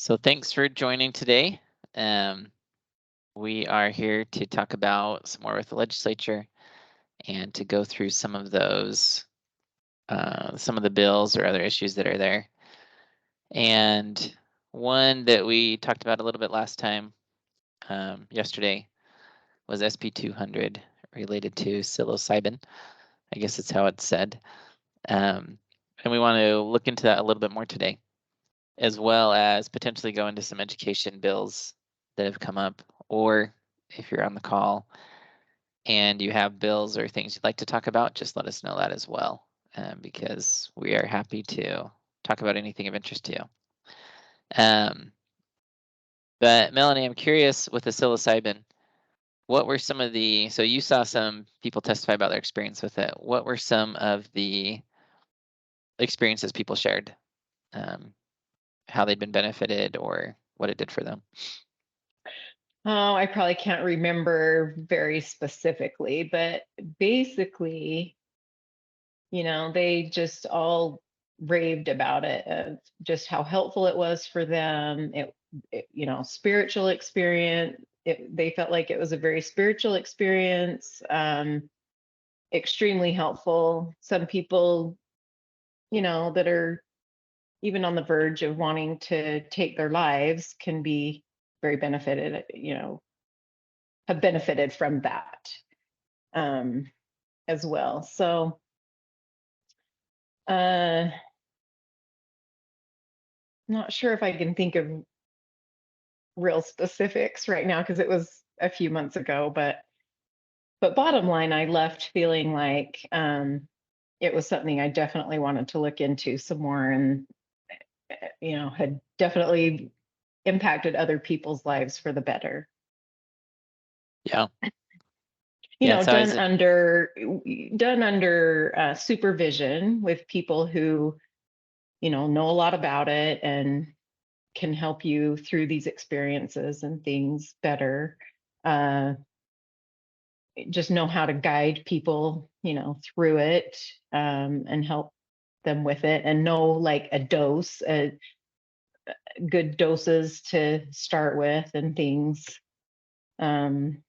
So thanks for joining today. Um, we are here to talk about some more with the legislature and to go through some of the bills or other issues that are there. And one that we talked about a little bit last time, yesterday, was SB 200 related to psilocybin. I guess that's how it's said. And we want to look into that a little bit more today, as well as potentially go into some education bills that have come up, or if you're on the call and you have bills or things you'd like to talk about, just let us know that as well, because we are happy to talk about anything of interest to you. But Melanie, I'm curious with the psilocybin, what were some of so you saw some people testify about their experience with it. What were some of the experiences people shared? How they'd been benefited or what it did for them? Oh, I probably can't remember very specifically, but basically, they just all raved about it, of just how helpful it was for them. Spiritual experience. They felt like it was a very spiritual experience, extremely helpful. Some people, that are even on the verge of wanting to take their lives can be very benefited, have benefited from that um, as well. So, not sure if I can think of real specifics right now because it was a few months ago. But bottom line, I left feeling like it was something I definitely wanted to look into some more, and had definitely impacted other people's lives for the better. Yeah. Yeah, it's always Done under supervision with people who know a lot about it and can help you through these experiences and things better. uh, just know how to guide people through it, and help them with it, and know like a dose, good doses to start with and things, um,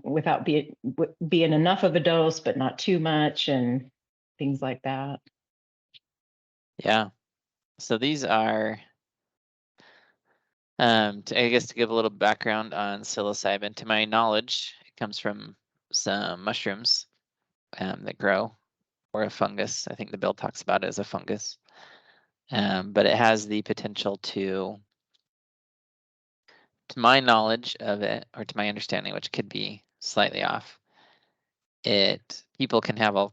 without being enough of a dose, but not too much, and things like that. Yeah. So these are, I guess to give a little background on psilocybin, to my knowledge, it comes from some mushrooms that grow, or a fungus. I think the bill talks about it as a fungus. But it has the potential to my knowledge of it, or to my understanding, which could be slightly off, people can have a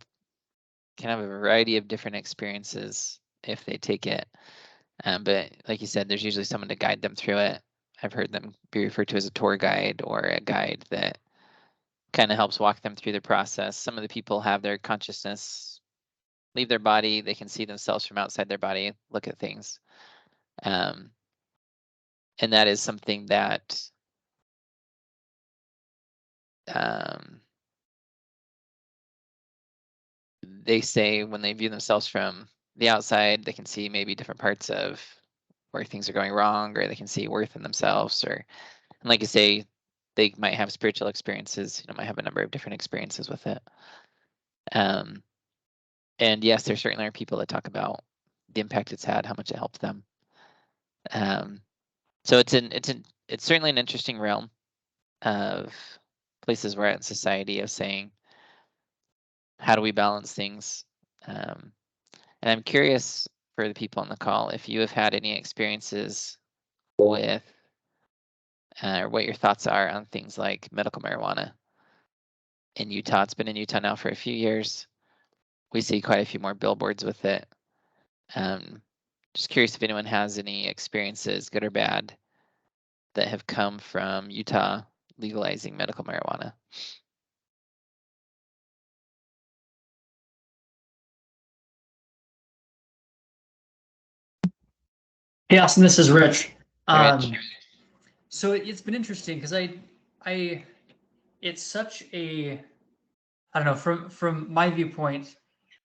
variety of different experiences if they take it. But like you said, there's usually someone to guide them through it. I've heard them be referred to as a tour guide or a guide that kind of helps walk them through the process. Some of the people have their consciousness leave their body. They can see themselves from outside their body, look at things. And that is something that they say when they view themselves from the outside, they can see maybe different parts of where things are going wrong, or they can see worth in themselves, and like you say, they might have spiritual experiences, might have a number of different experiences with it. And yes, there certainly are people that talk about the impact it's had, how much it helped them. So it's certainly an interesting realm of places we're at in society, of saying, how do we balance things? And I'm curious for the people on the call, if you have had any experiences with, or what your thoughts are on things like medical marijuana in Utah. It's been in Utah now for a few years. We see quite a few more billboards with it. Just curious if anyone has any experiences, good or bad, that have come from Utah legalizing medical marijuana. Hey, Austin, this is Rich. Hey, Rich. So it's been interesting because it's such a, I don't know, from my viewpoint,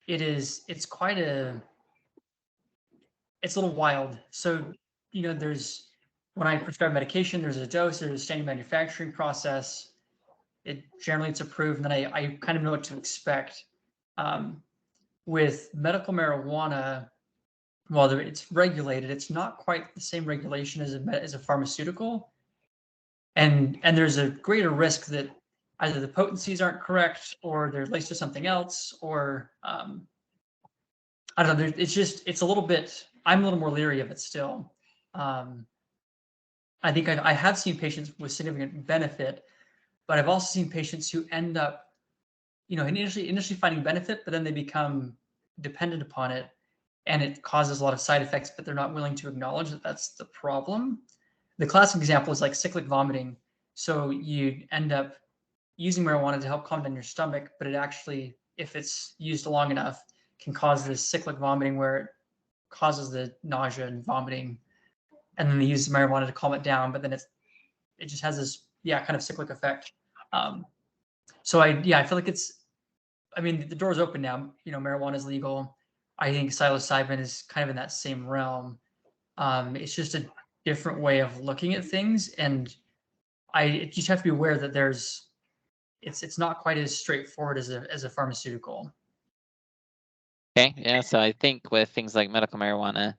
it's a little wild. So there's, when I prescribe medication, there's a dose, there's a standard manufacturing process. Generally it's approved, and then I kind of know what to expect. With medical marijuana, while it's regulated, it's not quite the same regulation as a pharmaceutical. And there's a greater risk that either the potencies aren't correct, or they're laced with something else, or I don't know. It's a little bit. I'm a little more leery of it still. I think I have seen patients with significant benefit, but I've also seen patients who end up, initially finding benefit, but then they become dependent upon it, and it causes a lot of side effects, but they're not willing to acknowledge that that's the problem. The classic example is like cyclic vomiting. So you end up using marijuana to help calm down your stomach, but it actually, if it's used long enough, can cause this cyclic vomiting where it causes the nausea and vomiting, and then they use marijuana to calm it down, but then it just has this kind of cyclic effect. So I feel like the door's open now. Marijuana is legal. I think psilocybin is kind of in that same realm. It's just a different way of looking at things, and I just have to be aware that it's not quite as straightforward as a pharmaceutical. Okay, yeah. So I think with things like medical marijuana,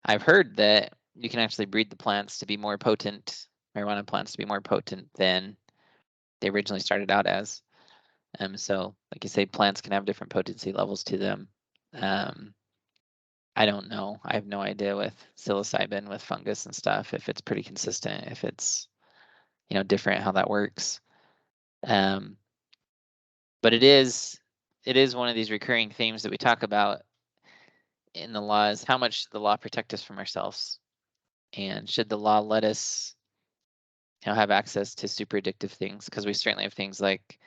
I've heard that you can actually breed the plants to be more potent, marijuana plants to be more potent than they originally started out as. So like you say, plants can have different potency levels to them. I don't know. I have no idea with psilocybin, with fungus and stuff, if it's pretty consistent, if it's, different how that works. But it is one of these recurring themes that we talk about in the law, is how much the law protect us from ourselves, and should the law let us have access to super addictive things, because we certainly have things like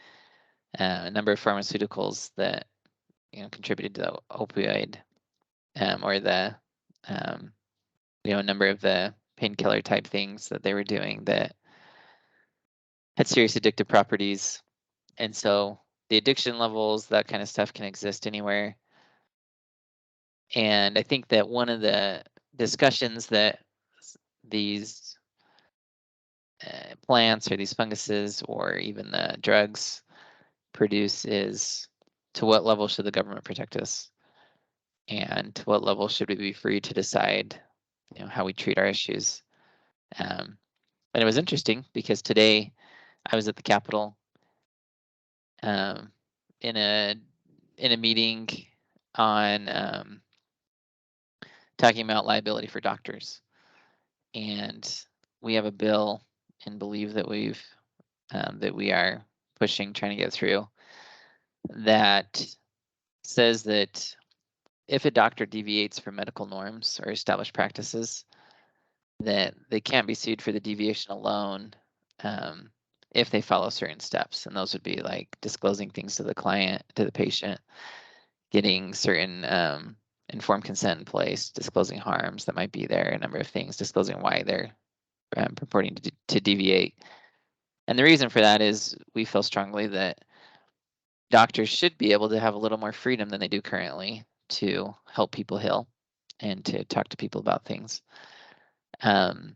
a number of pharmaceuticals that contributed to the opioid, or the a number of the painkiller type things that they were doing that had serious addictive properties. And so the addiction levels, that kind of stuff, can exist anywhere. And I think that one of the discussions that these plants or these funguses or even the drugs produce is, to what level should the government protect us? And to what level should we be free to decide how we treat our issues? And it was interesting because today I was at the Capitol in a meeting on talking about liability for doctors, and we have a bill and believe that we are pushing, trying to get through, that says that if a doctor deviates from medical norms or established practices, that they can't be sued for the deviation alone, if they follow certain steps. And those would be like disclosing things to the patient, getting certain informed consent in place, disclosing harms that might be there, a number of things, disclosing why they're purporting to deviate. And the reason for that is we feel strongly that doctors should be able to have a little more freedom than they do currently to help people heal and to talk to people about things. But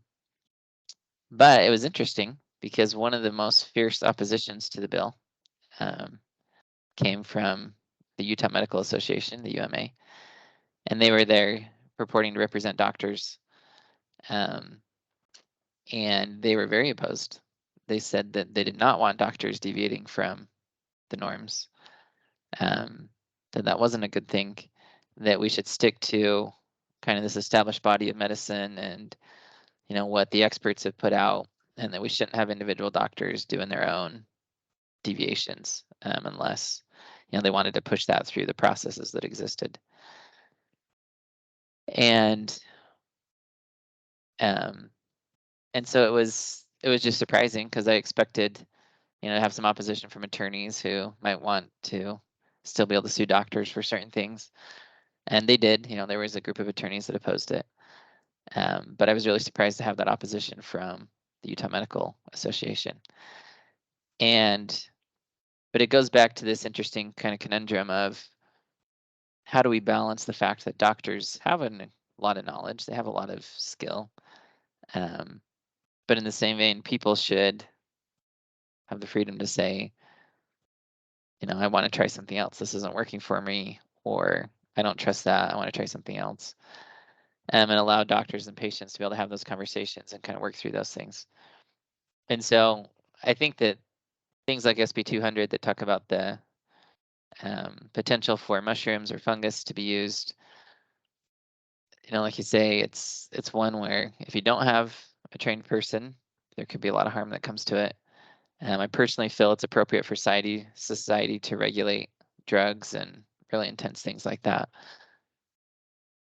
it was interesting because one of the most fierce oppositions to the bill came from the Utah Medical Association, the UMA, and they were there purporting to represent doctors, and they were very opposed. They said that they did not want doctors deviating from the norms, that wasn't a good thing, that we should stick to kind of this established body of medicine and what the experts have put out, and that we shouldn't have individual doctors doing their own deviations unless they wanted to push that through the processes that existed. And so it was just surprising, because I expected to have some opposition from attorneys who might want to still be able to sue doctors for certain things, and they did. There was a group of attorneys that opposed it, but I was really surprised to have that opposition from the Utah Medical Association. But it goes back to this interesting kind of conundrum of, how do we balance the fact that doctors have a a lot of knowledge. They have a lot of skill. But in the same vein, people should have the freedom to say, I want to try something else. This isn't working for me, or I don't trust that. I want to try something else. And allow doctors and patients to be able to have those conversations and kind of work through those things. And so I think that things like SB 200 that talk about the potential for mushrooms or fungus to be used, like you say, it's one where if you don't have a trained person, there could be a lot of harm that comes to it. I personally feel it's appropriate for society to regulate drugs and really intense things like that.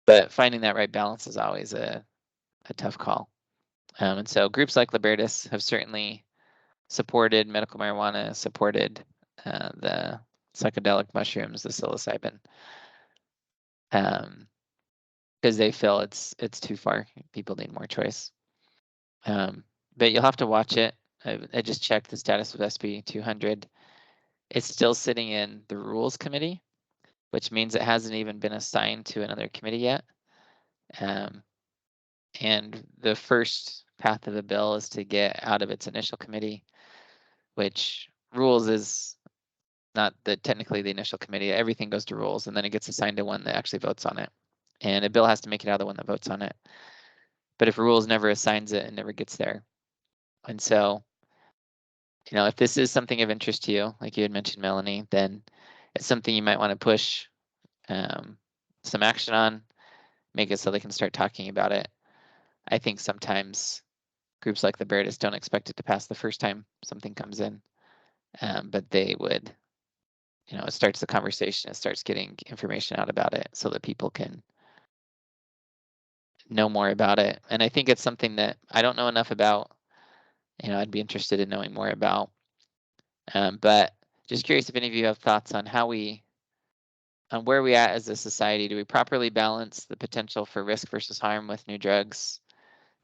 But finding that right balance is always a tough call. And so groups like Libertas have certainly supported medical marijuana, supported the psychedelic mushrooms, the psilocybin, because they feel it's too far. People need more choice. But you'll have to watch it. I just checked the status of SB 200. It's still sitting in the rules committee, which means it hasn't even been assigned to another committee yet. And the first path of the bill is to get out of its initial committee, which rules is not technically the initial committee. Everything goes to rules, and then it gets assigned to one that actually votes on it. And a bill has to make it out of the one that votes on it. But if rules never assigns it, it never gets there. And so, if this is something of interest to you, like you had mentioned, Melanie, then it's something you might want to push some action on, make it so they can start talking about it. I think sometimes groups like Libertas don't expect it to pass the first time something comes in, but they would, it starts the conversation, it starts getting information out about it so that people can know more about it. And I think it's something that I don't know enough about, I'd be interested in knowing more about. But just curious if any of you have thoughts on on where we at as a society. Do we properly balance the potential for risk versus harm with new drugs?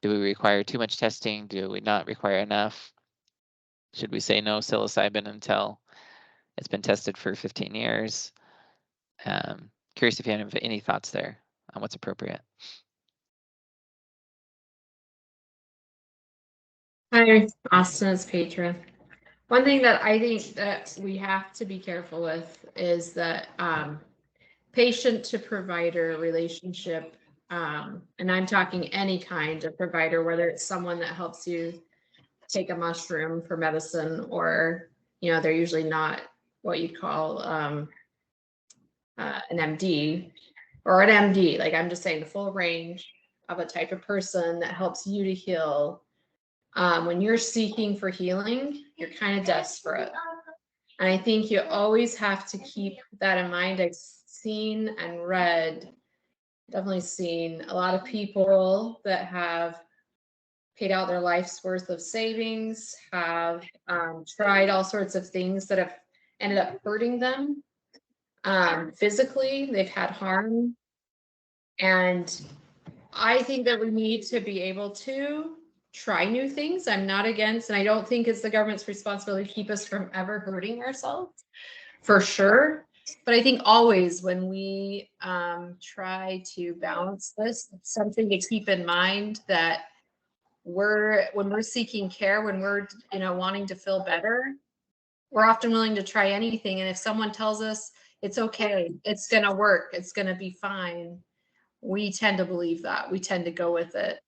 Do we require too much testing? Do we not require enough? Should we say no psilocybin until it's been tested for 15 years? Curious if you have any thoughts there on what's appropriate. Hi, Austin, it's Petra. One thing that I think that we have to be careful with is that patient to provider relationship, and I'm talking any kind of provider, whether it's someone that helps you take a mushroom for medicine, or they're usually not what you'd call an MD or an MD. Like, I'm just saying the full range of a type of person that helps you to heal. When you're seeking for healing, you're kind of desperate. And I think you always have to keep that in mind. I've seen and read, definitely seen a lot of people that have paid out their life's worth of savings, have tried all sorts of things that have ended up hurting them physically. They've had harm. And I think that we need to be able to try new things. I'm not against, and I don't think it's the government's responsibility to keep us from ever hurting ourselves, for sure. But I think always when we try to balance this, it's something to keep in mind that when we're seeking care, when we're wanting to feel better, we're often willing to try anything. And if someone tells us it's okay, it's gonna work, it's gonna be fine, we tend to believe that. We tend to go with it.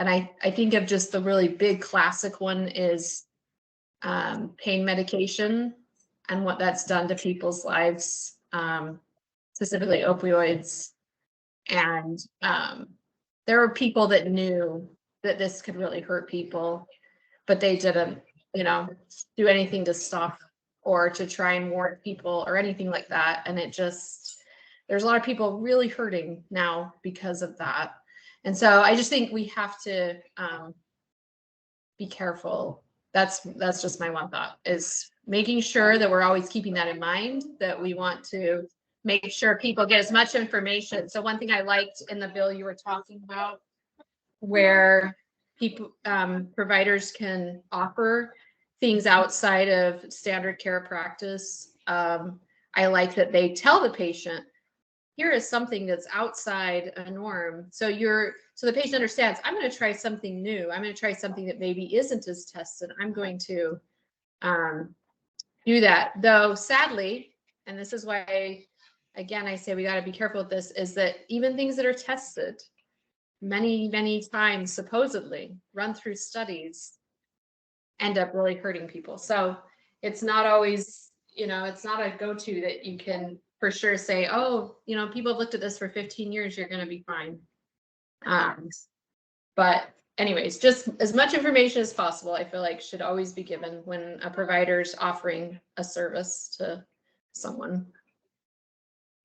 And I think of just the really big classic one is pain medication and what that's done to people's lives, specifically opioids. And there were people that knew that this could really hurt people, but they didn't, do anything to stop or to try and warn people or anything like that. And there's a lot of people really hurting now because of that. And so I just think we have to be careful. That's just my one thought, is making sure that we're always keeping that in mind, that we want to make sure people get as much information. So one thing I liked in the bill you were talking about, where people, providers can offer things outside of standard care practice. I like that they tell the patient, here is something that's outside a norm. So the patient understands, I'm going to try something new. I'm going to try something that maybe isn't as tested. I'm going to do that. Though sadly, and this is why, again, I say we got to be careful with this, is that even things that are tested many, many times, supposedly run through studies, end up really hurting people. So it's not always, it's not a go-to that you can for sure say, oh, people have looked at this for 15 years, you're going to be fine. But anyways, just as much information as possible, I feel like should always be given when a provider's offering a service to someone.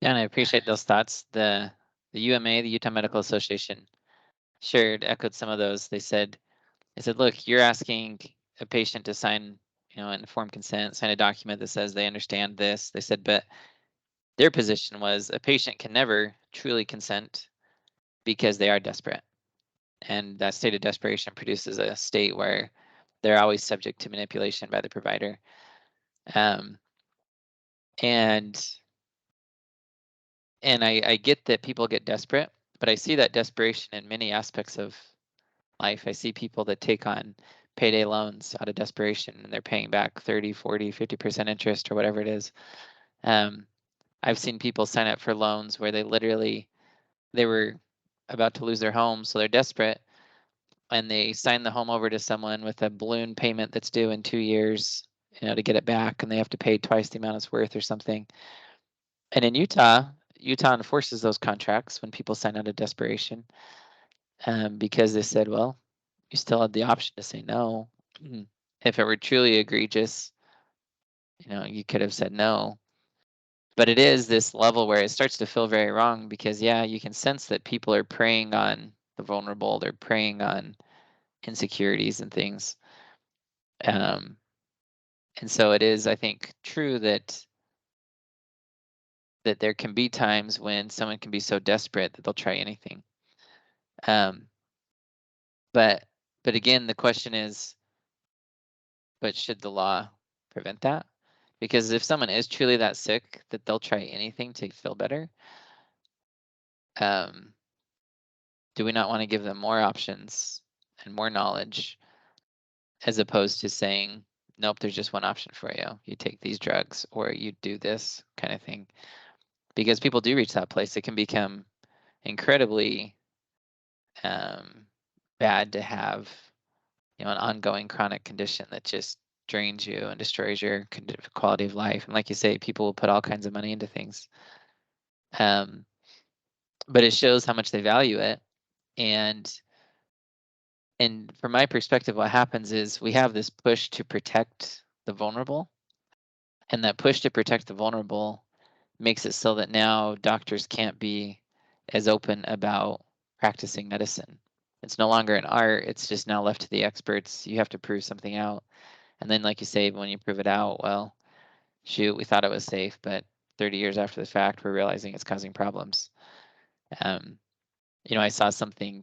Yeah, and I appreciate those thoughts. The UMA, the Utah Medical Association, echoed some of those. They said, look, you're asking a patient to sign, an informed consent, sign a document that says they understand this. They said, but their position was a patient can never truly consent because they are desperate. And that state of desperation produces a state where they're always subject to manipulation by the provider. And I get that people get desperate, but I see that desperation in many aspects of life. I see people that take on payday loans out of desperation and they're paying back 30, 40, 50% interest or whatever it is. I've seen people sign up for loans where they were about to lose their home, so they're desperate, and they sign the home over to someone with a balloon payment that's due in 2 years, to get it back, and they have to pay twice the amount it's worth or something. And in Utah enforces those contracts when people sign out of desperation, because they said, well, you still had the option to say no. If it were truly egregious, you could have said no. But it is this level where it starts to feel very wrong because, yeah, you can sense that people are preying on the vulnerable. They're preying on insecurities and things. And so it is, I think, true that there can be times when someone can be so desperate that they'll try anything. But again, the question is, but should the law prevent that? Because if someone is truly that sick that they'll try anything to feel better, do we not want to give them more options and more knowledge as opposed to saying, nope, there's just one option for you. You take these drugs or you do this kind of thing. Because people do reach that place. It can become incredibly bad to have, an ongoing chronic condition that just drains you and destroys your quality of life. And like you say, people will put all kinds of money into things. But it shows how much they value it. And from my perspective, what happens is we have this push to protect the vulnerable. And that push to protect the vulnerable makes it so that now doctors can't be as open about practicing medicine. It's no longer an art. It's just now left to the experts. You have to prove something out. And then, like you say, when you prove it out, well, shoot, we thought it was safe, but 30 years after the fact, we're realizing it's causing problems. I saw something,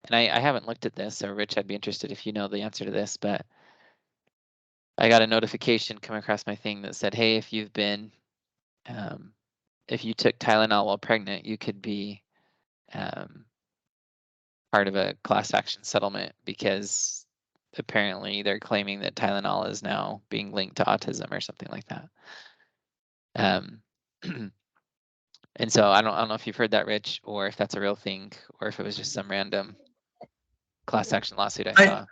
and I haven't looked at this, so Rich, I'd be interested if you know the answer to this, but I got a notification come across my thing that said, hey, if you've been, if you took Tylenol while pregnant, you could be part of a class action settlement because apparently they're claiming that Tylenol is now being linked to autism or something like that. And so I don't know if you've heard that, Rich, or if that's a real thing, or if it was just some random class action lawsuit I saw.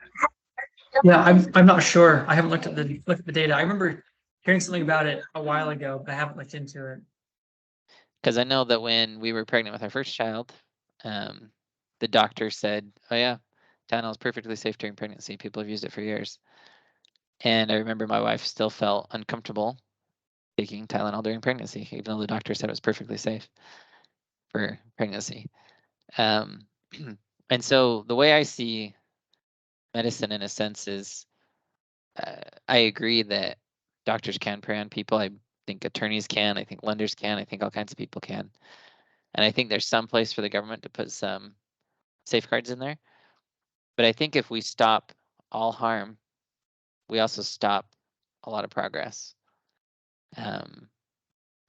Yeah, I'm not sure. I haven't looked at the data. I remember hearing something about it a while ago, but I haven't looked into it. Because I know that when we were pregnant with our first child, the doctor said, oh yeah, Tylenol is perfectly safe during pregnancy. People have used it for years. And I remember my wife still felt uncomfortable taking Tylenol during pregnancy, even though the doctor said it was perfectly safe for pregnancy. And so the way I see medicine in a sense is, I agree that doctors can prey on people. I think attorneys can, I think lenders can, I think all kinds of people can. And I think there's some place for the government to put some safeguards in there. But I think if we stop all harm, we also stop a lot of progress.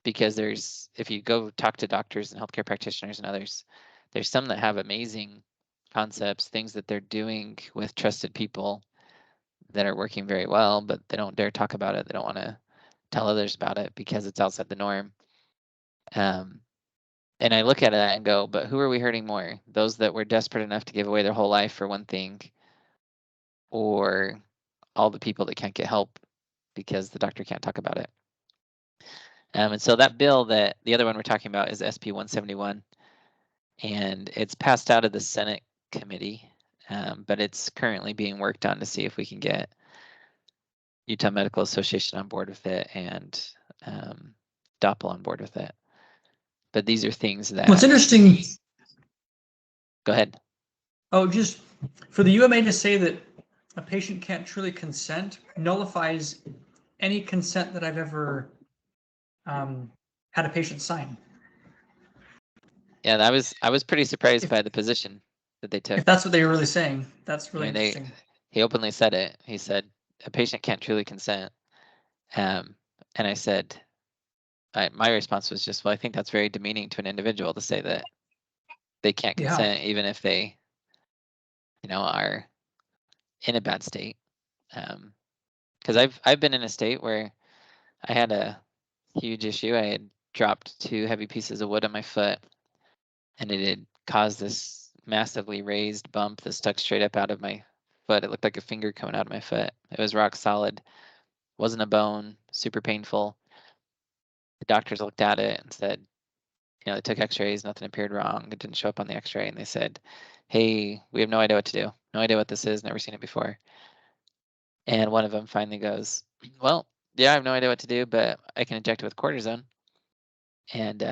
because if you go talk to doctors and healthcare practitioners and others, there's some that have amazing concepts, things that they're doing with trusted people that are working very well, but they don't dare talk about it. They don't want to tell others about it because it's outside the norm. And I look at it and go, but who are we hurting more? Those that were desperate enough to give away their whole life for one thing, or all the people that can't get help because the doctor can't talk about it. And so that bill, that the other one we're talking about, is SB 171, and it's passed out of the Senate committee, but it's currently being worked on to see if we can get Utah Medical Association on board with it and DOPL on board with it. But these are things that. What's interesting. Go ahead. Oh, just for the UMA to say that a patient can't truly consent nullifies any consent that I've ever had a patient sign. Yeah, I was pretty surprised by the position that they took. If that's what they were really saying, that's really interesting. He openly said it. He said a patient can't truly consent. And I said, my response was just, well, I think that's very demeaning to an individual to say that they can't consent, even if they, are in a bad state. Because I've been in a state where I had a huge issue. I had dropped 2 heavy pieces of wood on my foot, and it had caused this massively raised bump that stuck straight up out of my foot. It looked like a finger coming out of my foot. It was rock solid. Wasn't a bone, super painful. The doctors looked at it and said, they took x-rays, nothing appeared wrong. It didn't show up on the x-ray. And they said, hey, we have no idea what to do. No idea what this is, never seen it before. And one of them finally goes, well, yeah, I have no idea what to do, but I can inject it with cortisone. And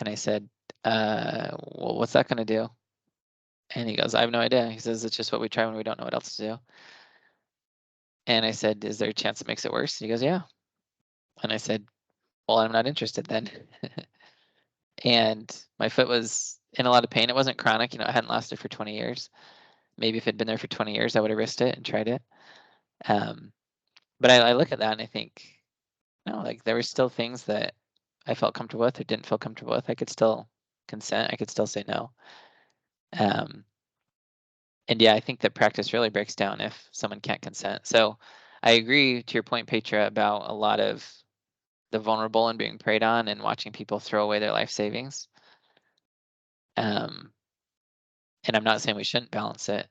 I said, well, what's that going to do? And he goes, I have no idea. He says, it's just what we try when we don't know what else to do. And I said, is there a chance it makes it worse? And he goes, yeah. And I said, well, I'm not interested then. And my foot was in a lot of pain. It wasn't chronic, it hadn't lasted for 20 years. Maybe if it'd been there for 20 years, I would have risked it and tried it. But I look at that and I think, no, like there were still things that I felt comfortable with or didn't feel comfortable with. I could still consent. I could still say no. And yeah, I think that practice really breaks down if someone can't consent. So I agree to your point, Petra, about a lot of the vulnerable and being preyed on and watching people throw away their life savings. And I'm not saying we shouldn't balance it,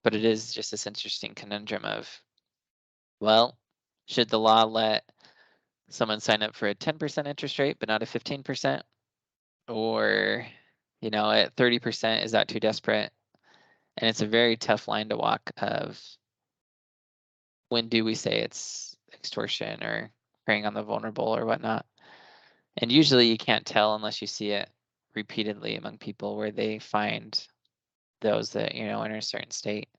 but it is just this interesting conundrum of, well, should the law let someone sign up for a 10% interest rate, but not a 15%? Or, at 30%, is that too desperate? And it's a very tough line to walk of when do we say it's extortion or preying on the vulnerable or whatnot. And usually you can't tell unless you see it repeatedly among people where they find those that, are in a certain state.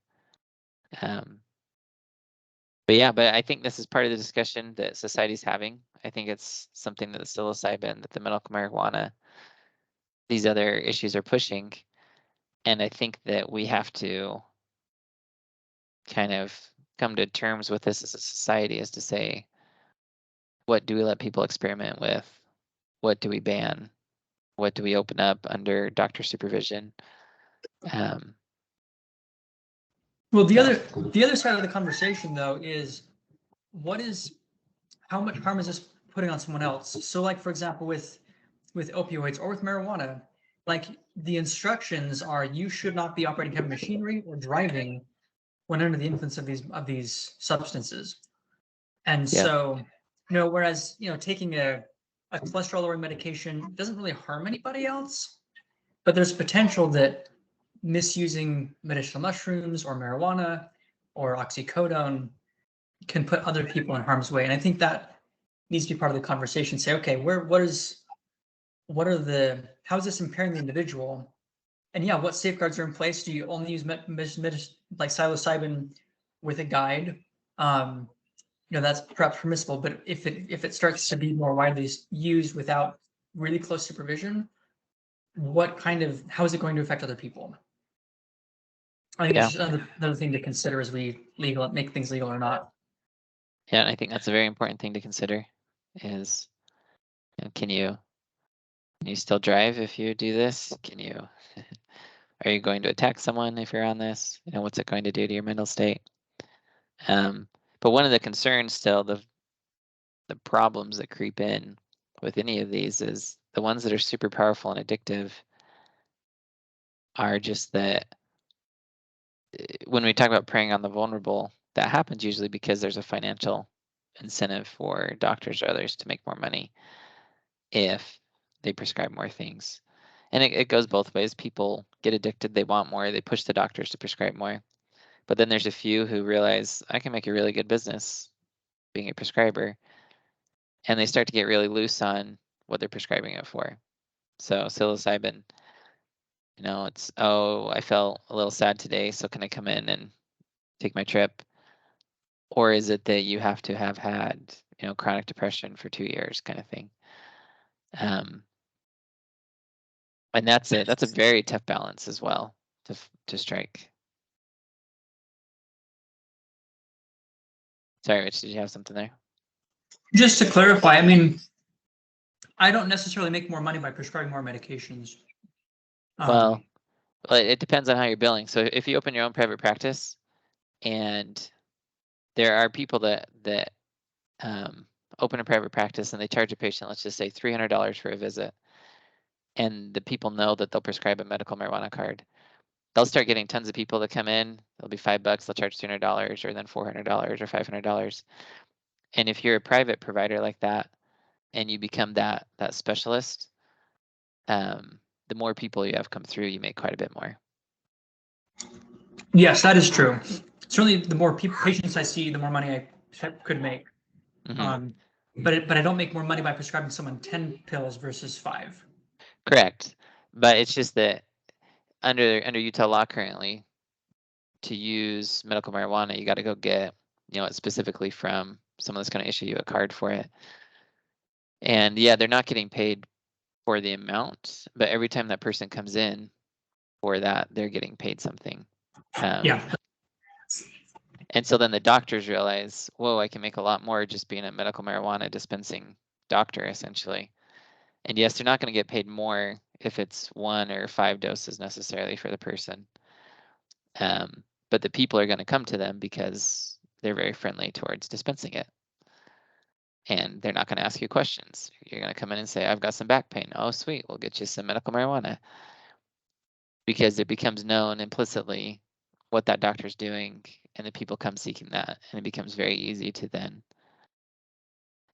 But I think this is part of the discussion that society's having. I think it's something that the psilocybin, that the medical marijuana, these other issues are pushing. And I think that we have to kind of come to terms with this as a society, is to say, what do we let people experiment with? What do we ban? What do we open up under doctor supervision? Well, the other side of the conversation, though, is how much harm is this putting on someone else? So, like, for example, with opioids or with marijuana, like the instructions are you should not be operating heavy machinery or driving when under the influence of these substances. And so, whereas, taking a cholesterol lowering medication doesn't really harm anybody else, but there's potential that misusing medicinal mushrooms or marijuana or oxycodone can put other people in harm's way. And I think that needs to be part of the conversation. Say, okay, how is this impairing the individual? And what safeguards are in place? Do you only use like psilocybin with a guide? That's perhaps permissible, but if it starts to be more widely used without really close supervision, how is it going to affect other people? I think it's just another thing to consider as we make things legal or not. Yeah, and I think that's a very important thing to consider, is Can you still drive if you do this? Are you going to attack someone if you're on this? What's it going to do to your mental state? But one of the concerns still, the problems that creep in with any of these is the ones that are super powerful and addictive are just that when we talk about preying on the vulnerable, that happens usually because there's a financial incentive for doctors or others to make more money if they prescribe more things. And it goes both ways. People get addicted, they want more, they push the doctors to prescribe more. But then there's a few who realize I can make a really good business being a prescriber, and they start to get really loose on what they're prescribing it for. So psilocybin, it's, oh, I felt a little sad today, so can I come in and take my trip? Or is it that you have to have had, chronic depression for 2 years kind of thing? And that's it. That's a very tough balance as well to strike. Sorry, Rich, did you have something there? Just to clarify, I mean, I don't necessarily make more money by prescribing more medications. Well, it depends on how you're billing. So if you open your own private practice, and there are people that open a private practice and they charge a patient, let's just say $300 for a visit, and the people know that they'll prescribe a medical marijuana card, they'll start getting tons of people that come in. It'll be $5, they'll charge $200 or then $400 or $500. And if you're a private provider like that and you become that specialist, the more people you have come through, you make quite a bit more. Yes, that is true. Certainly, the more patients I see, the more money I could make. Mm-hmm. But I don't make more money by prescribing someone 10 pills versus 5. Correct. But it's just that under Utah law currently, to use medical marijuana, you got to go get, it specifically from someone that's going to issue you a card for it. And yeah, they're not getting paid for the amount, but every time that person comes in for that, they're getting paid something. Yeah. And so then the doctors realize, whoa, I can make a lot more just being a medical marijuana dispensing doctor, essentially. And yes, they're not going to get paid more if it's 1 or 5 doses necessarily for the person. But the people are going to come to them because they're very friendly towards dispensing it. And they're not going to ask you questions. You're going to come in and say, I've got some back pain. Oh, sweet. We'll get you some medical marijuana. Because it becomes known implicitly what that doctor's doing, and the people come seeking that. And it becomes very easy to then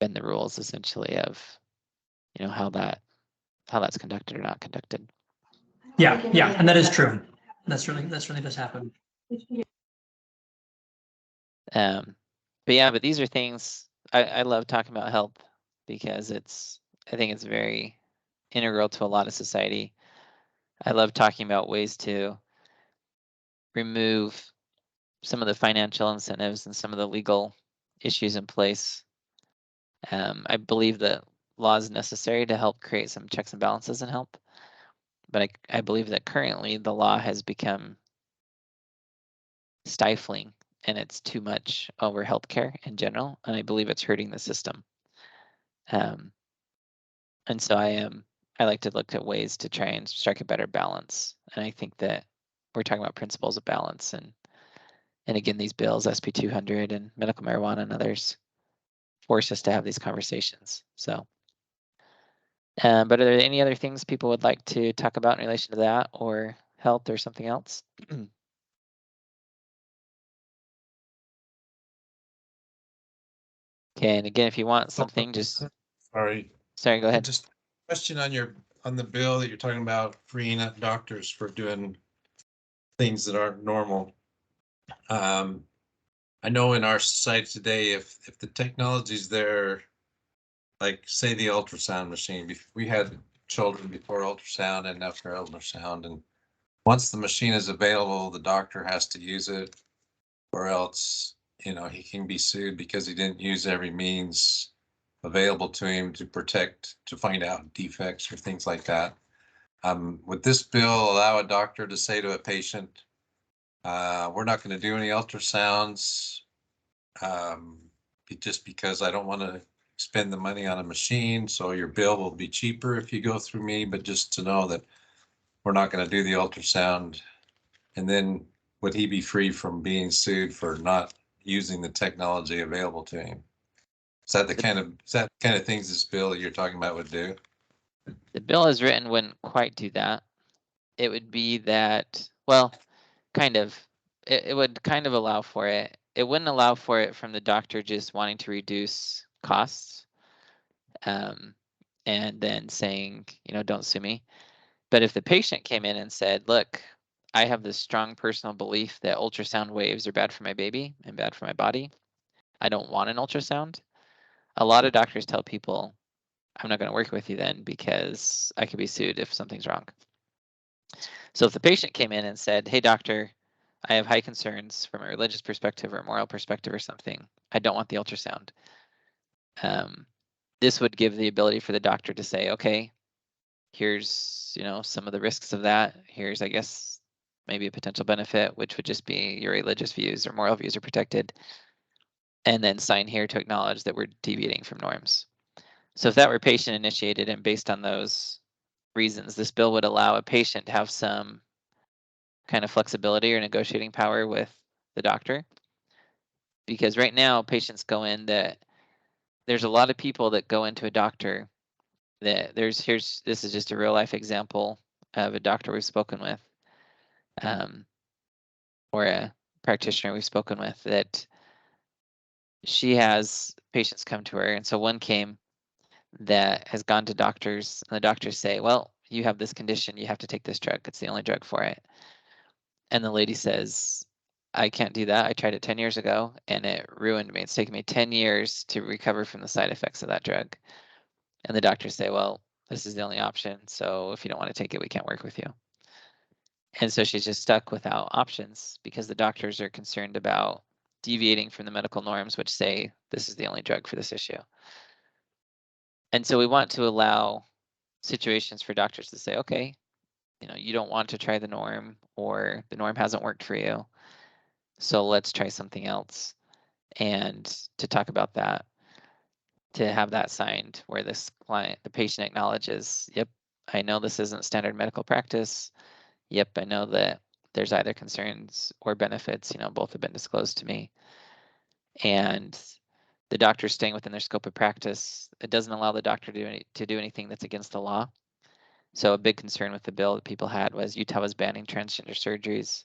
bend the rules, essentially, of, how that's conducted or not conducted. Yeah, and that is true. That really does happen. But these are things I love talking about health because I think it's very integral to a lot of society. I love talking about ways to remove some of the financial incentives and some of the legal issues in place. I believe that law is necessary to help create some checks and balances in health, but I believe that currently the law has become stifling and it's too much over healthcare in general, and I believe it's hurting the system. And so I like to look at ways to try and strike a better balance. And I think that we're talking about principles of balance, and again, these bills, SB 200 and medical marijuana and others, force us to have these conversations. So, but are there any other things people would like to talk about in relation to that, or health, or something else? Okay, and again, if you want something, just Sorry, go ahead. just a question on the bill that you're talking about, freeing up doctors for doing things that aren't normal. I know in our society today, if the technology's there, like say the ultrasound machine, we had children before ultrasound and after ultrasound, and once the machine is available, the doctor has to use it, or else, he can be sued because he didn't use every means available to him to find out defects or things like that. Would this bill allow a doctor to say to a patient, we're not going to do any ultrasounds just because I don't want to spend the money on a machine, so your bill will be cheaper if you go through me, but just to know that we're not going to do the ultrasound. And then would he be free from being sued for not using the technology available to him? Is that the kind of things this bill that you're talking about would do? The bill as written wouldn't quite do that. It would be that, well, kind of. It would kind of allow for it. It wouldn't allow for it from the doctor just wanting to reduce costs, and then saying, don't sue me. But if the patient came in and said, look, I have this strong personal belief that ultrasound waves are bad for my baby and bad for my body. I don't want an ultrasound. A lot of doctors tell people, I'm not going to work with you then because I could be sued if something's wrong. So if the patient came in and said, hey, doctor, I have high concerns from a religious perspective or a moral perspective or something, I don't want the ultrasound. This would give the ability for the doctor to say, okay, here's, some of the risks of that. Here's, I guess, maybe a potential benefit, which would just be your religious views or moral views are protected. And then sign here to acknowledge that we're deviating from norms. So if that were patient initiated and based on those reasons, this bill would allow a patient to have some kind of flexibility or negotiating power with the doctor. Because right now, patients go in that there's a lot of people that go into a doctor that this is just a real life example of a doctor we've spoken with, or a practitioner we've spoken with, that she has patients come to her. And so one came that has gone to doctors, and the doctors say, well, you have this condition, you have to take this drug. It's the only drug for it. And the lady says, I can't do that. I tried it 10 years ago and it ruined me. It's taken me 10 years to recover from the side effects of that drug. And the doctors say, well, this is the only option. So if you don't want to take it, we can't work with you. And so she's just stuck without options because the doctors are concerned about deviating from the medical norms, which say this is the only drug for this issue. And so we want to allow situations for doctors to say, okay, you don't want to try the norm, or the norm hasn't worked for you, so let's try something else. And to talk about that, to have that signed where this client, the patient acknowledges, yep, I know this isn't standard medical practice. Yep, I know that there's either concerns or benefits, both have been disclosed to me. And the doctor's staying within their scope of practice. It doesn't allow the doctor to do anything that's against the law. So a big concern with the bill that people had was Utah was banning transgender surgeries.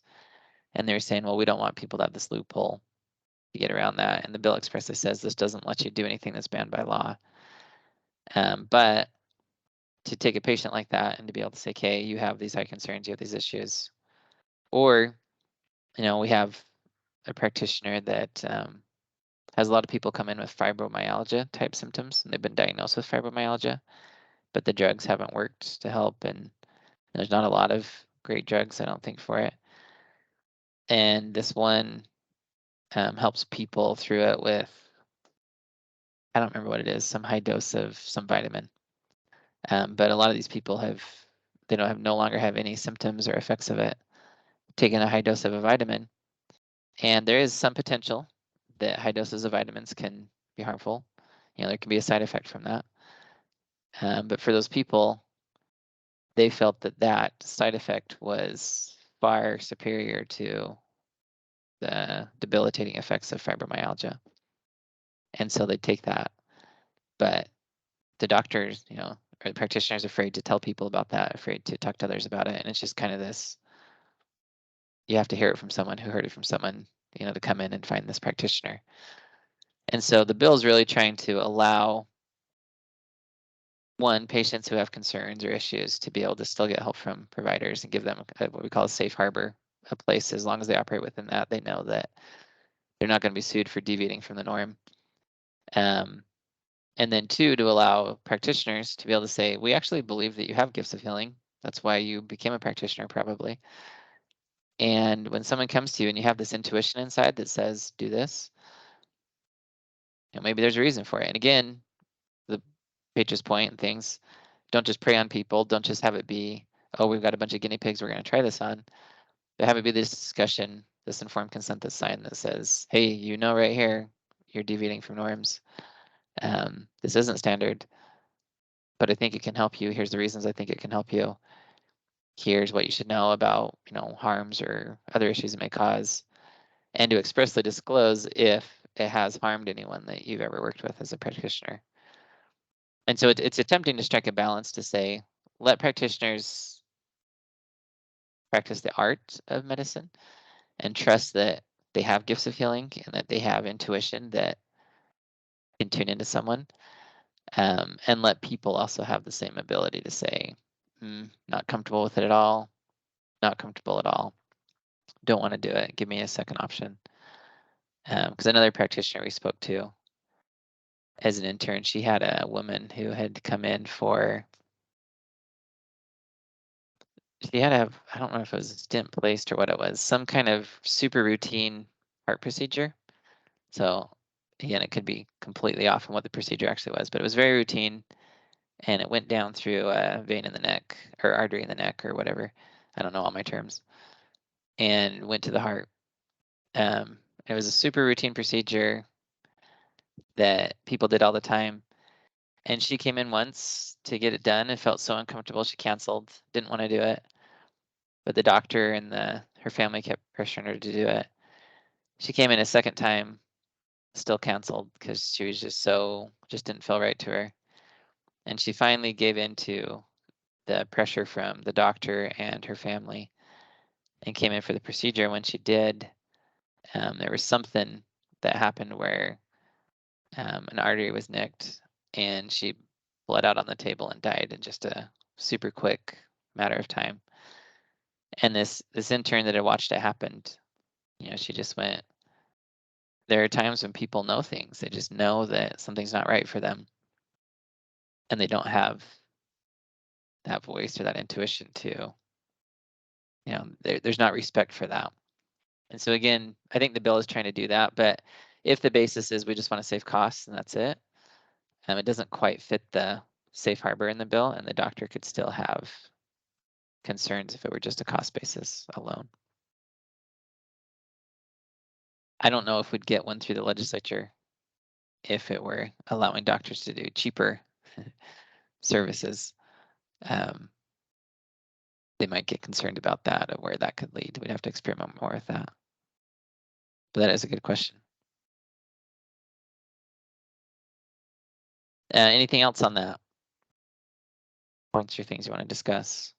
And they're saying, well, we don't want people to have this loophole to get around that. And the bill expressly says this doesn't let you do anything that's banned by law. But to take a patient like that and to be able to say, okay, you have these high concerns, you have these issues. Or, we have a practitioner that has a lot of people come in with fibromyalgia type symptoms, and they've been diagnosed with fibromyalgia, but the drugs haven't worked to help, and there's not a lot of great drugs, I don't think, for it. And this one helps people through it with, I don't remember what it is, some high dose of some vitamin. But a lot of these people they no longer have any symptoms or effects of it, taking a high dose of a vitamin. And there is some potential that high doses of vitamins can be harmful. There can be a side effect from that. But for those people, they felt that side effect was far superior to the debilitating effects of fibromyalgia. And so they take that. But the doctors, or the practitioners, afraid to tell people about that, afraid to talk to others about it. And it's just kind of this, you have to hear it from someone who heard it from someone, to come in and find this practitioner. And so the bill is really trying to allow, one, patients who have concerns or issues to be able to still get help from providers and give them what we call a safe harbor, a place, as long as they operate within that, they know that they're not going to be sued for deviating from the norm. And then two, to allow practitioners to be able to say, we actually believe that you have gifts of healing. That's why you became a practitioner, probably. And when someone comes to you and you have this intuition inside that says, do this, maybe there's a reason for it. And again, the Patriots point and things, don't just prey on people. Don't just have it be, oh, we've got a bunch of guinea pigs we're going to try this on. But have it be this discussion, this informed consent, this sign that says, hey, right here, you're deviating from norms. This isn't standard, but I think it can help you. Here's the reasons I think it can help you. Here's what you should know about, harms or other issues it may cause, and to expressly disclose if it has harmed anyone that you've ever worked with as a practitioner. And so it's attempting to strike a balance to say, let practitioners practice the art of medicine and trust that they have gifts of healing and that they have intuition that can tune into someone, and let people also have the same ability to say, not comfortable with it at all, not comfortable at all, don't want to do it, give me a second option. Because another practitioner we spoke to as an intern, she had a woman who had come in for, she had to have, I don't know if it was a stent placed or what it was, some kind of super routine heart procedure. So again, it could be completely off on what the procedure actually was, but it was very routine, and it went down through a vein in the neck or artery in the neck or whatever. I don't know all my terms, and went to the heart. It was a super routine procedure that people did all the time. And she came in once to get it done and felt so uncomfortable she canceled, didn't want to do it. But the doctor and her family kept pressuring her to do it. She came in a second time, still canceled because she was just didn't feel right to her. And she finally gave in to the pressure from the doctor and her family and came in for the procedure. When she did, there was something that happened where an artery was nicked and she bled out on the table and died in just a super quick matter of time. And this intern that had watched it happen, she just went, there are times when people know things. They just know that something's not right for them. And they don't have that voice or that intuition to, there's not respect for that. And so again, I think the bill is trying to do that. But if the basis is we just want to save costs and that's it, it doesn't quite fit the safe harbor in the bill, and the doctor could still have concerns if it were just a cost basis alone. I don't know if we'd get one through the legislature if it were allowing doctors to do cheaper services. They might get concerned about that and where that could lead. We'd have to experiment more with that. But that is a good question. Anything else on that? Points or things you want to discuss?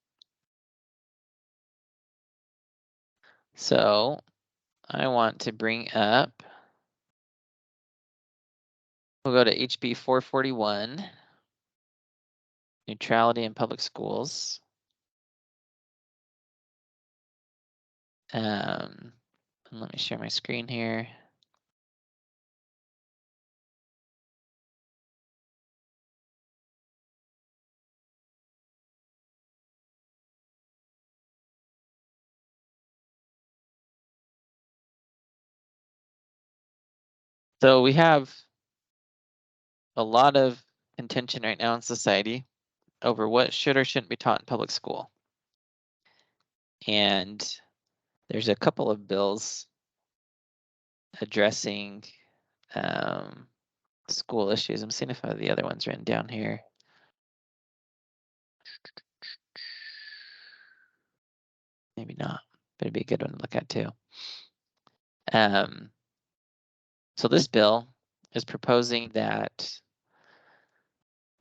So I want to bring up, we'll go to HB 441, neutrality in public schools. Let me share my screen here. So we have a lot of contention right now in society over what should or shouldn't be taught in public school. And there's a couple of bills addressing school issues. I'm seeing if I have the other ones written down here. Maybe not, but it'd be a good one to look at too. So this bill is proposing that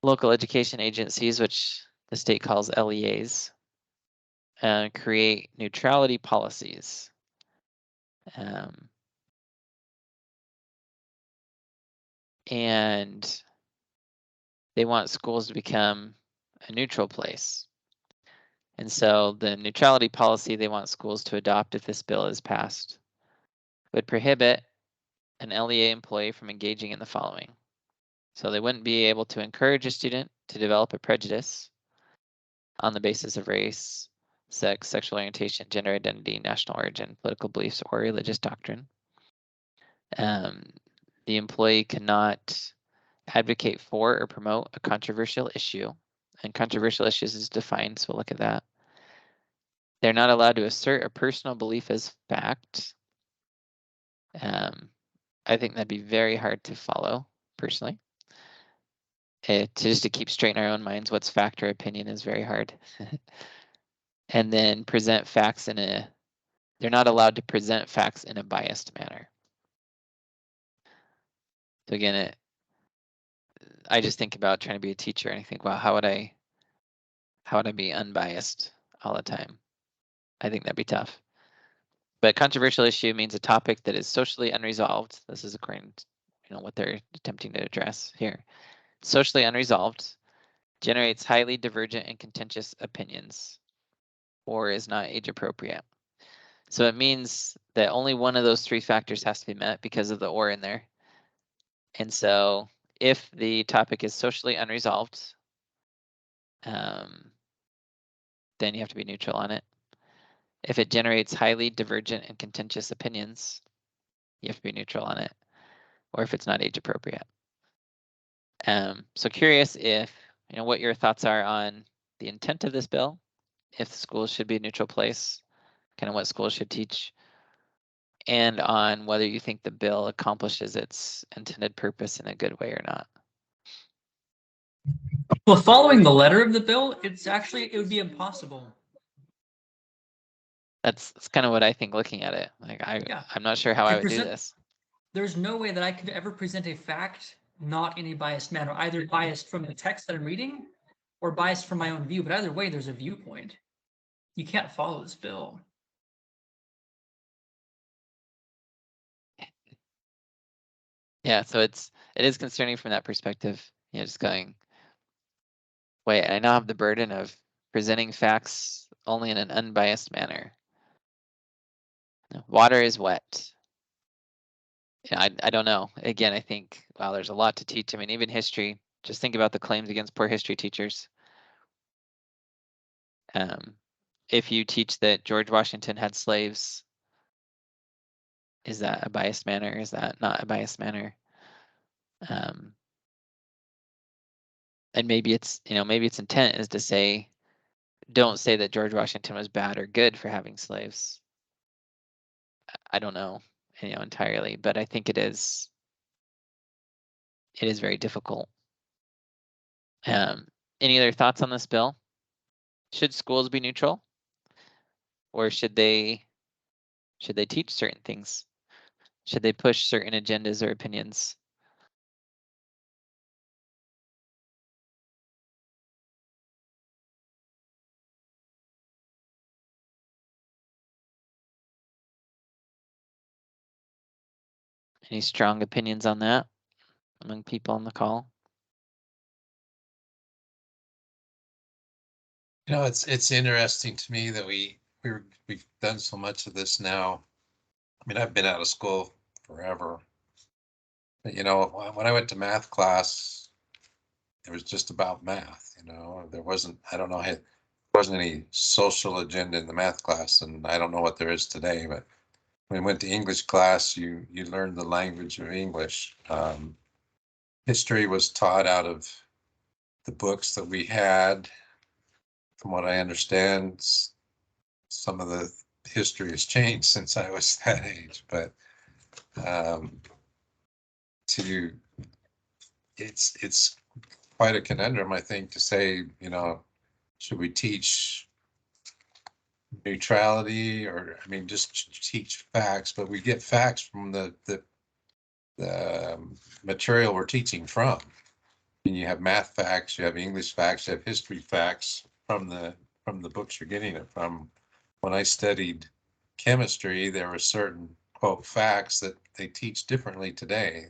local education agencies, which the state calls LEAs, create neutrality policies. And they want schools to become a neutral place. And so the neutrality policy they want schools to adopt if this bill is passed would prohibit an LEA employee from engaging in the following. So they wouldn't be able to encourage a student to develop a prejudice on the basis of race, sex, sexual orientation, gender identity, national origin, political beliefs, or religious doctrine. The employee cannot advocate for or promote a controversial issue, and controversial issues is defined, so we'll look at that. They're not allowed to assert a personal belief as fact. I think that'd be very hard to follow, personally. to keep straight in our own minds what's fact or opinion is very hard. And then present facts they're not allowed to present facts in a biased manner. So again, I just think about trying to be a teacher and I think, wow, how would I be unbiased all the time? I think that'd be tough. But controversial issue means a topic that is socially unresolved. This is according to what they're attempting to address here. Socially unresolved, generates highly divergent and contentious opinions, or is not age appropriate. So it means that only one of those three factors has to be met because of the or in there. And so if the topic is socially unresolved, then you have to be neutral on it. If it generates highly divergent and contentious opinions, you have to be neutral on it, or if it's not age appropriate. So curious if, what your thoughts are on the intent of this bill, if schools should be a neutral place, kind of what schools should teach, and on whether you think the bill accomplishes its intended purpose in a good way or not. Well, following the letter of the bill, it would be impossible. That's kind of what I think looking at it. Like I'm not sure how I would do this. There's no way that I could ever present a fact not in a biased manner, either biased from the text that I'm reading or biased from my own view. But either way, there's a viewpoint. You can't follow this bill. Yeah, so it is concerning from that perspective. Just going, wait, I now have the burden of presenting facts only in an unbiased manner. Water is wet. I don't know. Again, I think, wow, there's a lot to teach. I mean, even history, just think about the claims against poor history teachers. If you teach that George Washington had slaves, is that a biased manner? Is that not a biased manner? And maybe its intent is to say, don't say that George Washington was bad or good for having slaves. I don't know, entirely, but I think it is very difficult. Any other thoughts on this bill? Should schools be neutral? Or should they teach certain things? Should they push certain agendas or opinions? Any strong opinions on that among people on the call? It's interesting to me that we've done so much of this now. I mean, I've been out of school forever. But, when I went to math class, it was just about math, there wasn't, I don't know, there wasn't any social agenda in the math class, and I don't know what there is today, but when I went to English class, you learned the language of English. History was taught out of the books that we had. From what I understand, some of the history has changed since I was that age, but it's quite a conundrum, I think, to say, should we teach neutrality, or I mean, just teach facts? But we get facts from the material we're teaching from. And you have math facts, you have English facts, you have history facts from the books you're getting it from. When I studied chemistry, there were certain quote facts that they teach differently today.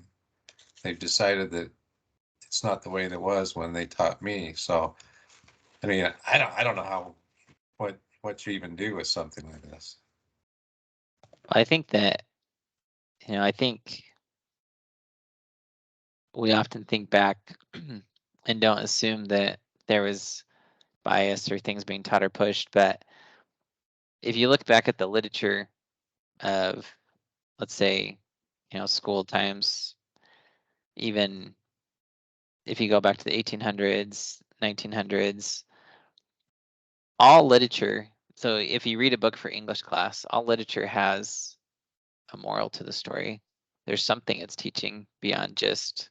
They've decided that it's not the way that was when they taught me. So, I mean, I don't know what you even do with something like this. I think that, I think we often think back and don't assume that there was bias or things being taught or pushed. But if you look back at the literature of, let's say, school times, even if you go back to the 1800s, 1900s, all literature. So if you read a book for English class, all literature has a moral to the story. There's something it's teaching beyond just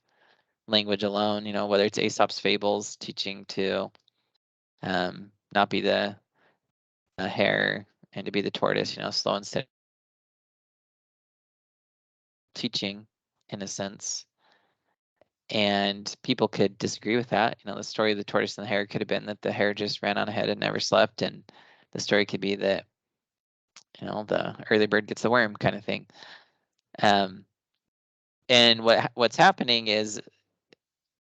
language alone, whether it's Aesop's fables, teaching to not be the hare and to be the tortoise, slow and steady teaching in a sense. And people could disagree with that. The story of the tortoise and the hare could have been that the hare just ran on ahead and never slept. And the story could be that, the early bird gets the worm kind of thing. And what's happening is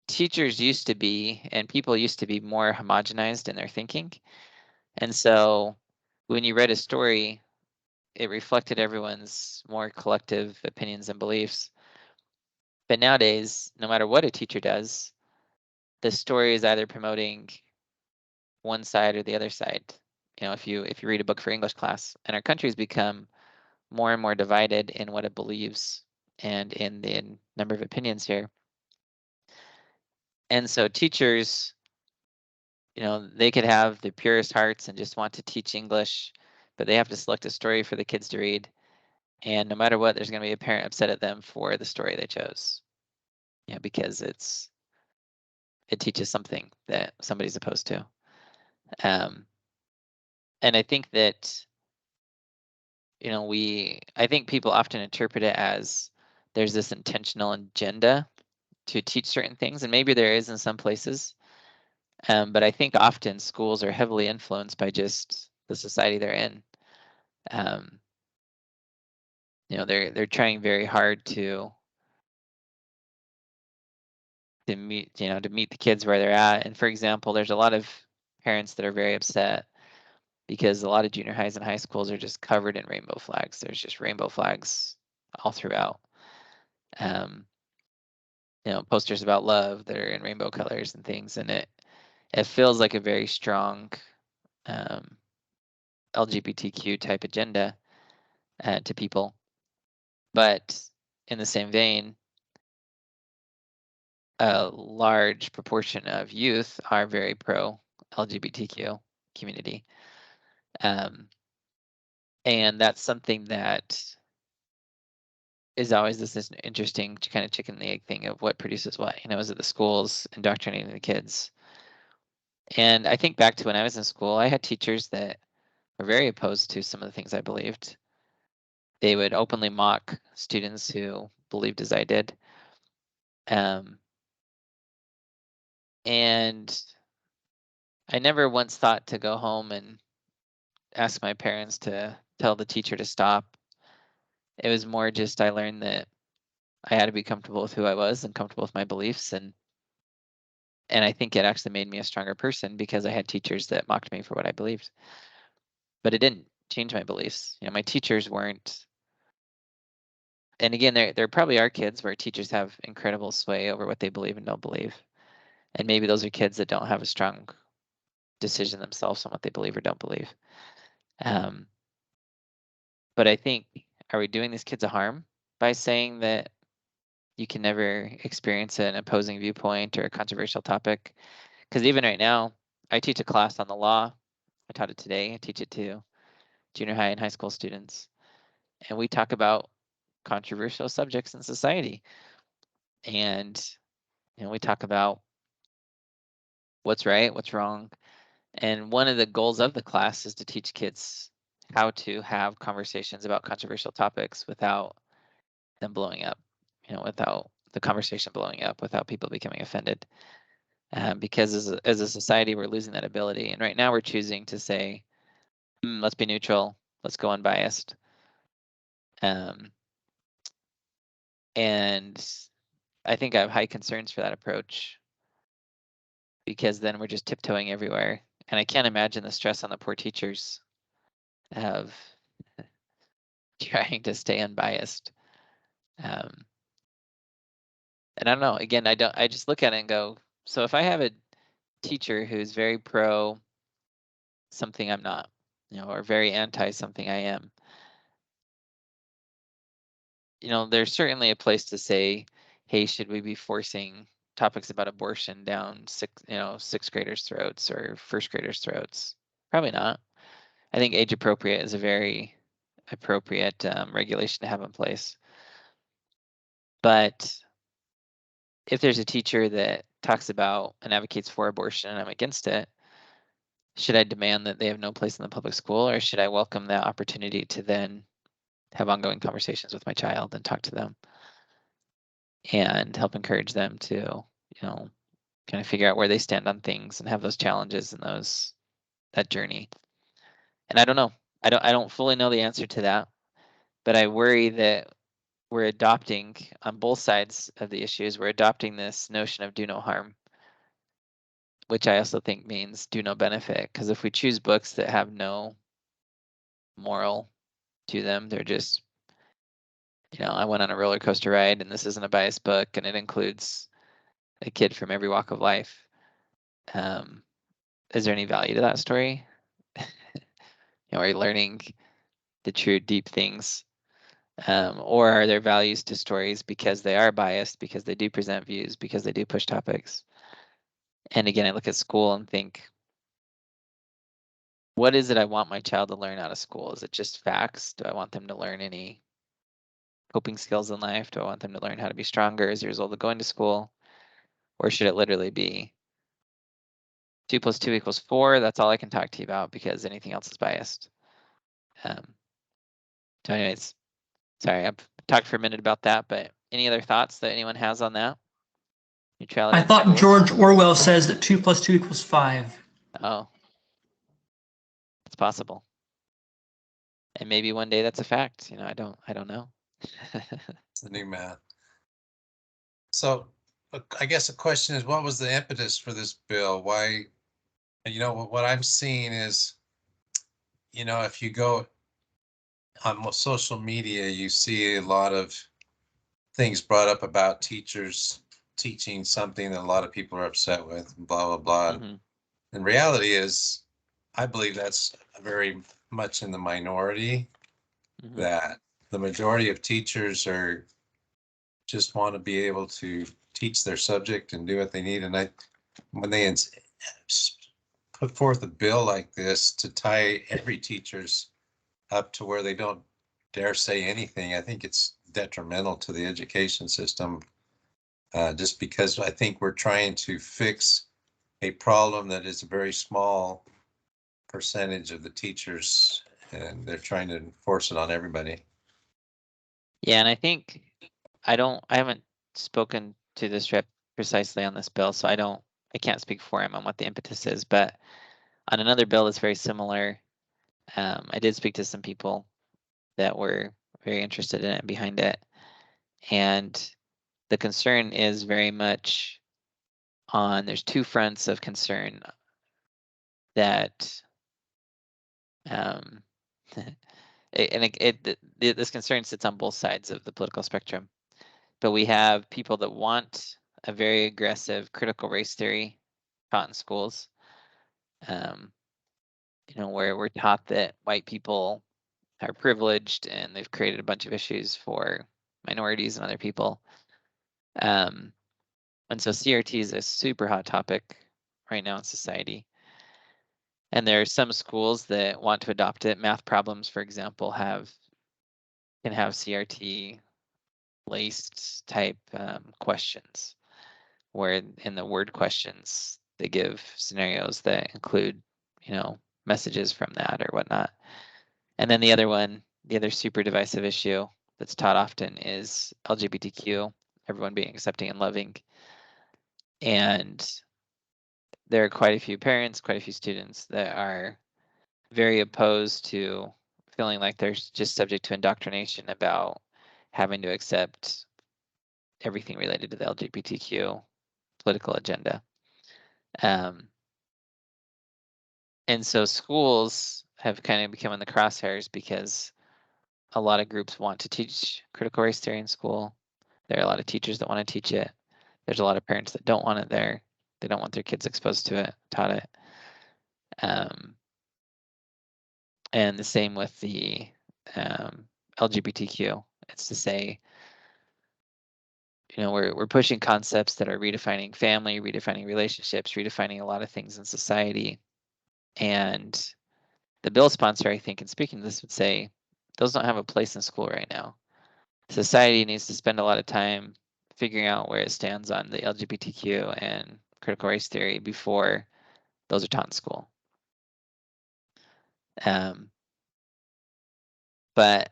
teachers used to be, and people used to be more homogenized in their thinking. And so when you read a story, it reflected everyone's more collective opinions and beliefs. But nowadays, no matter what a teacher does, the story is either promoting one side or the other side. If you read a book for English class, and our country's become more and more divided in what it believes and in the number of opinions here. And so teachers, they could have the purest hearts and just want to teach English, but they have to select a story for the kids to read. And no matter what, there's going to be a parent upset at them for the story they chose. Because it teaches something that somebody's opposed to. And I think that, I think people often interpret it as there's this intentional agenda to teach certain things, and maybe there is in some places. But I think often schools are heavily influenced by just the society they're in. They're trying very hard to meet the kids where they're at. And for example, there's a lot of parents that are very upset because a lot of junior highs and high schools are just covered in rainbow flags. There's just rainbow flags all throughout. Posters about love that are in rainbow colors and things, and it feels like a very strong LGBTQ type agenda to people. But in the same vein, a large proportion of youth are very pro LGBTQ community. And that's something that is always this interesting kind of chicken and the egg thing of what produces what. Is it the schools indoctrinating the kids? And I think back to when I was in school, I had teachers that were very opposed to some of the things I believed. They would openly mock students who believed as I did. And I never once thought to go home and ask my parents to tell the teacher to stop. It was more just I learned that I had to be comfortable with who I was and comfortable with my beliefs. And I think it actually made me a stronger person because I had teachers that mocked me for what I believed. But it didn't change my beliefs. My teachers weren't. And again, there probably are kids where teachers have incredible sway over what they believe and don't believe. And maybe those are kids that don't have a strong decision themselves on what they believe or don't believe. But I think, are we doing these kids a harm by saying that you can never experience an opposing viewpoint or a controversial topic? Because even right now, I teach a class on the law. I taught it today. I teach it to junior high and high school students. And we talk about controversial subjects in society. And we talk about what's right, what's wrong. And one of the goals of the class is to teach kids how to have conversations about controversial topics without them blowing up, without the conversation blowing up, without people becoming offended. Because as a society, we're losing that ability. And right now we're choosing to say, let's be neutral, let's go unbiased. And I think I have high concerns for that approach, because then we're just tiptoeing everywhere. And I can't imagine the stress on the poor teachers of trying to stay unbiased. And I don't know, again, I just look at it and go, so if I have a teacher who's very pro something I'm not, or very anti something I am, there's certainly a place to say, hey, should we be forcing topics about abortion down sixth graders' throats or first graders' throats? Probably not. I think age appropriate is a very appropriate regulation to have in place. But if there's a teacher that talks about and advocates for abortion and I'm against it, should I demand that they have no place in the public school, or should I welcome that opportunity to then have ongoing conversations with my child and talk to them and help encourage them to, you know, kind of figure out where they stand on things and have those challenges and that journey. And I don't know. I don't fully know the answer to that, but I worry that we're adopting on both sides of the issues, we're adopting this notion of do no harm, which I also think means do no benefit. Because if we choose books that have no moral to them, they're just, you know, I went on a roller coaster ride and this isn't a biased book and it includes a kid from every walk of life. Is there any value to that story? You know, are you learning the true deep things? Or are there values to stories because they are biased, because they do present views, because they do push topics? And again, I look at school and think, what is it I want my child to learn out of school? Is it just facts? Do I want them to learn any coping skills in life? Do I want them to learn how to be stronger as a result of going to school? Or should it literally be 2 + 2 = 4? That's all I can talk to you about because anything else is biased. So anyways, sorry, I've talked for a minute about that, but any other thoughts that anyone has on that? Neutrality I in thought schools? George Orwell says that 2 + 2 = 5. Oh, it's possible. And maybe one day that's a fact. You know, I don't know. It's the new math. So I guess the question is, what was the impetus for this bill? Why? You know, what I'm seeing is, you know, if you go on social media, you see a lot of things brought up about teachers teaching something that a lot of people are upset with, blah, blah, blah. Mhm. And reality is, I believe that's very much in the minority, Mhm. that the majority of teachers are just want to be able to teach their subject and do what they need. And when they put forth a bill like this to tie every teacher's up to where they don't dare say anything, I think it's detrimental to the education system. Just because I think we're trying to fix a problem that is a very small percentage of the teachers, and they're trying to enforce it on everybody. Yeah, and I think I haven't spoken to this rep precisely on this bill, so I can't speak for him on what the impetus is, but on another bill that's very similar, I did speak to some people that were very interested in it and behind it. And the concern is very much there's two fronts of concern that this concern sits on both sides of the political spectrum. But we have people that want a very aggressive critical race theory taught in schools. You know, where we're taught that white people are privileged and they've created a bunch of issues for minorities and other people. And so CRT is a super hot topic right now in society. And there are some schools that want to adopt it. Math problems, for example, can have CRT laced type questions, where in the word questions they give scenarios that include, you know, messages from that or whatnot. And then the other super divisive issue that's taught often is LGBTQ, everyone being accepting and loving. And there are quite a few parents, quite a few students that are very opposed to feeling like they're just subject to indoctrination about having to accept everything related to the LGBTQ political agenda. And so schools have kind of become in the crosshairs because a lot of groups want to teach critical race theory in school. There are a lot of teachers that want to teach it. There's a lot of parents that don't want it there. They don't want their kids exposed to it, taught it. And the same with the LGBTQ. It's to say, you know, we're pushing concepts that are redefining family, redefining relationships, redefining a lot of things in society. And the bill sponsor, I think, in speaking to this, would say those don't have a place in school right now. Society needs to spend a lot of time figuring out where it stands on the LGBTQ and critical race theory before those are taught in school. But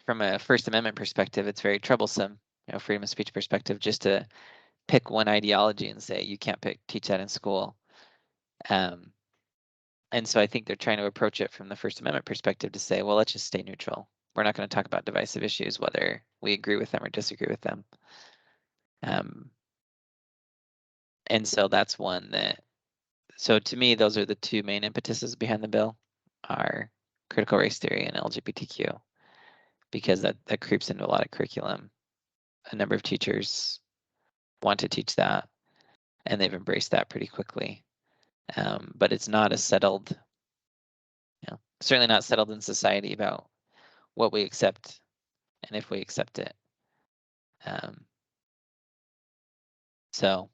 from a First Amendment perspective, it's very troublesome, freedom of speech perspective, just to pick one ideology and say you can't teach that in school. And so I think they're trying to approach it from the First Amendment perspective to say, well, let's just stay neutral. We're not going to talk about divisive issues, whether we agree with them or disagree with them. And so that's one that, so to me, those are the two main impetuses behind the bill, are critical race theory and LGBTQ, because that creeps into a lot of curriculum. A number of teachers want to teach that, and they've embraced that pretty quickly. But it's not a settled, certainly not settled in society about what we accept and if we accept it. So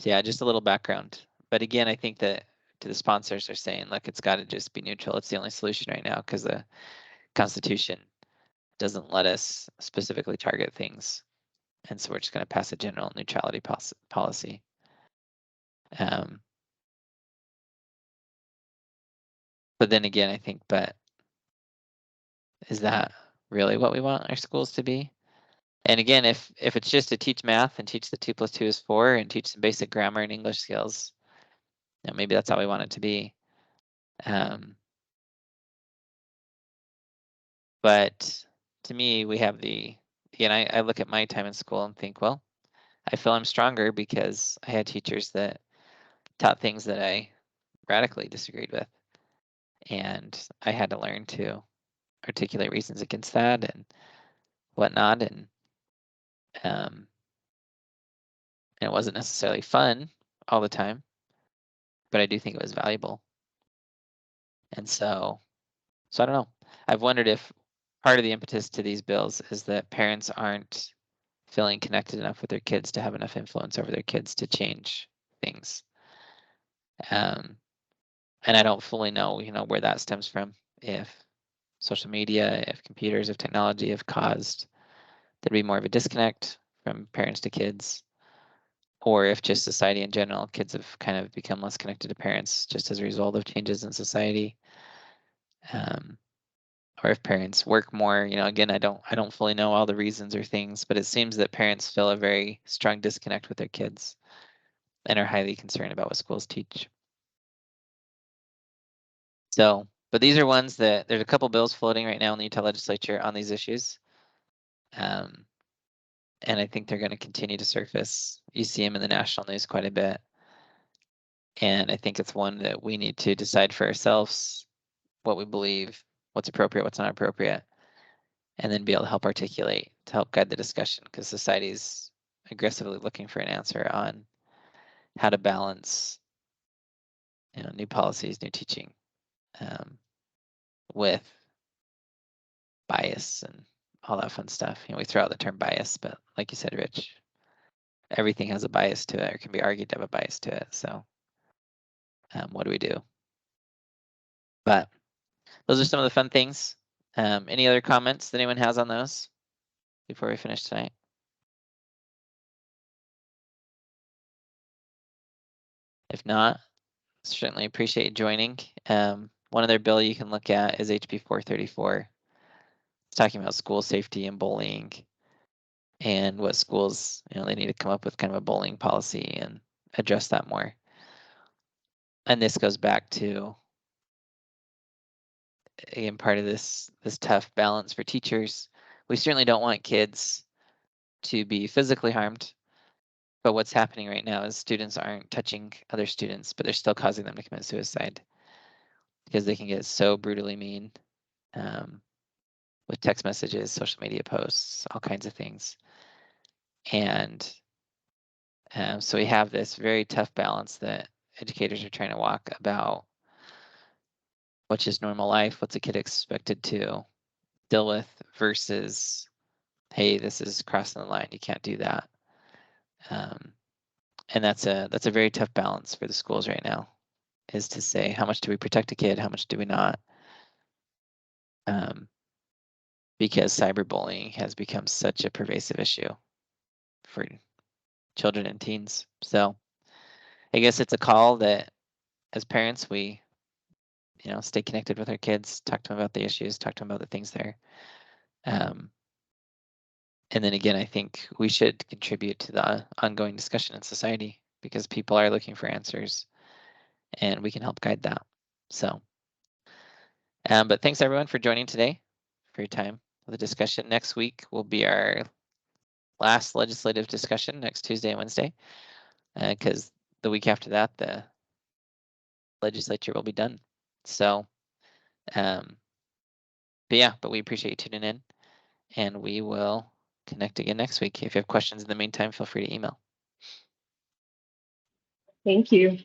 yeah, just a little background. But again, I think that to the sponsors are saying, look, it's got to just be neutral. It's the only solution right now because the Constitution doesn't let us specifically target things. And so we're just going to pass a general neutrality policy. But then again, I think, but is that really what we want our schools to be? And again, if it's just to teach math and teach the 2 + 2 is 4 and teach some basic grammar and English skills, maybe that's how we want it to be. But to me, we have I look at my time in school and think, well, I feel I'm stronger because I had teachers that taught things that I radically disagreed with. And I had to learn to articulate reasons against that and whatnot. And it wasn't necessarily fun all the time, but I do think it was valuable. And so I don't know. I've wondered if part of the impetus to these bills is that parents aren't feeling connected enough with their kids to have enough influence over their kids to change things. And I don't fully know, where that stems from. If social media, if computers, if technology have caused there to be more of a disconnect from parents to kids, or if just society in general, kids have kind of become less connected to parents just as a result of changes in society. Or if parents work more, again, I don't fully know all the reasons or things, but it seems that parents feel a very strong disconnect with their kids and are highly concerned about what schools teach. So, but these are ones that there's a couple bills floating right now in the Utah legislature on these issues. And I think they're going to continue to surface. You see them in the national news quite a bit. And I think it's one that we need to decide for ourselves what we believe, what's appropriate, what's not appropriate, and then be able to help articulate, to help guide the discussion, because society's aggressively looking for an answer on how to balance, new policies, new teaching, with bias and all that fun stuff. We throw out the term bias, but like you said, Rich, everything has a bias to it, or can be argued to have a bias to it. So what do we do? But those are some of the fun things. Any other comments that anyone has on those before we finish tonight? If not, certainly appreciate you joining. One other bill you can look at is HB 434. It's talking about school safety and bullying, and what schools, they need to come up with kind of a bullying policy and address that more. And this goes back to, again, part of this tough balance for teachers. We certainly don't want kids to be physically harmed, but what's happening right now is students aren't touching other students, but they're still causing them to commit suicide because they can get so brutally mean with text messages, social media posts, all kinds of things. And so we have this very tough balance that educators are trying to walk about what's just normal life, what's a kid expected to deal with versus, hey, this is crossing the line, you can't do that. And that's a very tough balance for the schools right now, is to say, how much do we protect a kid, how much do we not? because cyberbullying has become such a pervasive issue for children and teens. So I guess it's a call that as parents, we, stay connected with our kids, talk to them about the issues, talk to them about the things there. And then again, I think we should contribute to the ongoing discussion in society because people are looking for answers and we can help guide that. So, but thanks everyone for joining today, for your time for the discussion. Next week will be our last legislative discussion, next Tuesday and Wednesday, because the week after that, the legislature will be done. So, but we appreciate you tuning in, and we will connect again next week. If you have questions in the meantime, feel free to email. Thank you.